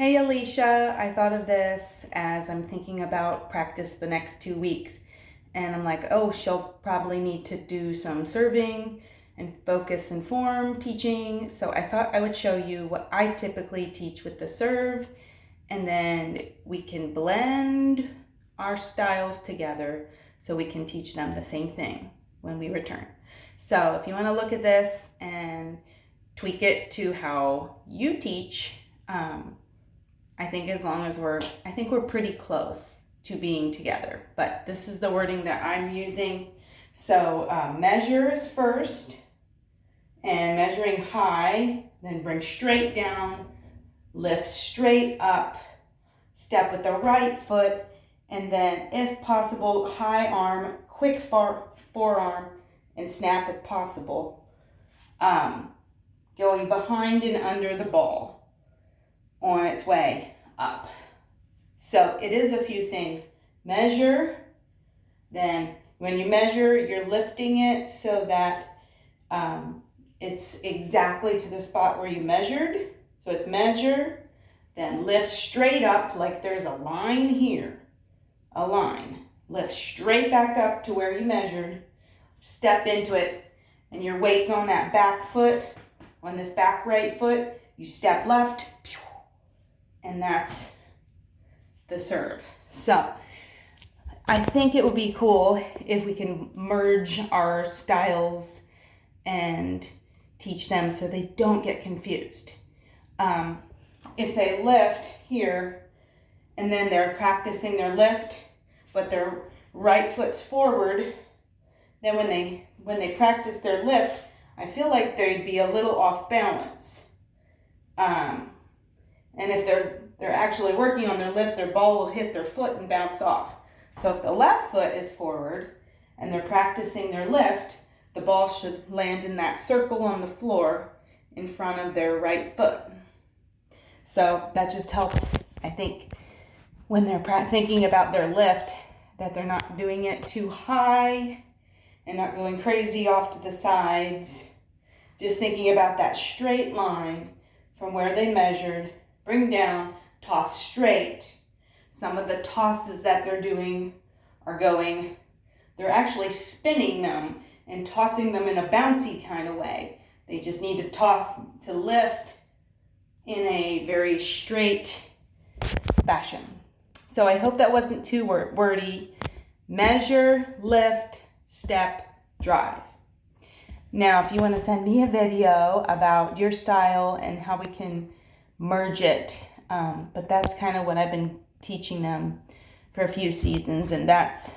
Hey Alicia, I thought of this as I'm thinking about practice the next 2 weeks. And I'm like, oh, she'll probably need to do some serving and focus and form teaching. So I thought I would show you what I typically teach with the serve. And then we can blend our styles together so we can teach them the same thing when we return. So if you want to look at this and tweak it to how you teach, I think as long as we're pretty close to being together, but this is the wording that I'm using. So measure is first, and measuring high, then bring straight down, lift straight up, step with the right foot, and then if possible, high arm, quick forearm, and snap if possible, going behind and under the ball on its way up. So it is a few things. Measure, then when you measure, you're lifting it so that it's exactly to the spot where you measured. So it's measure, then lift straight up like there's a line here, a line. Lift straight back up to where you measured, step into it, and your weight's on that back foot, on this back right foot. You step left, and that's the serve. So I think it would be cool if we can merge our styles and teach them so they don't get confused. If they lift here and then they're practicing their lift, but their right foot's forward, then when they practice their lift, I feel like they'd be a little off balance. And if they're actually working on their lift, their ball will hit their foot and bounce off. So if the left foot is forward and they're practicing their lift, the ball should land in that circle on the floor in front of their right foot. So that just helps, I think, when they're thinking about their lift, that they're not doing it too high and not going crazy off to the sides. Just thinking about that straight line from where they measured, bring down, toss straight. Some of the tosses that they're doing they're actually spinning them and tossing them in a bouncy kind of way. They just need to lift in a very straight fashion. So I hope that wasn't too wordy. Measure, lift, step, drive. Now, if you want to send me a video about your style and how we can merge it, but that's kind of what I've been teaching them for a few seasons, and that's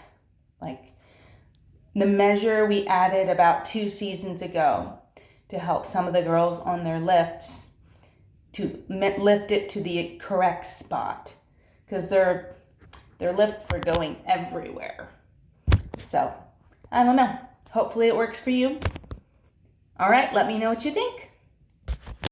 like the measure we added about 2 seasons ago to help some of the girls on their lifts to lift it to the correct spot, because their lifts were going everywhere. So I don't know, hopefully it works for you. All right, let me know what you think.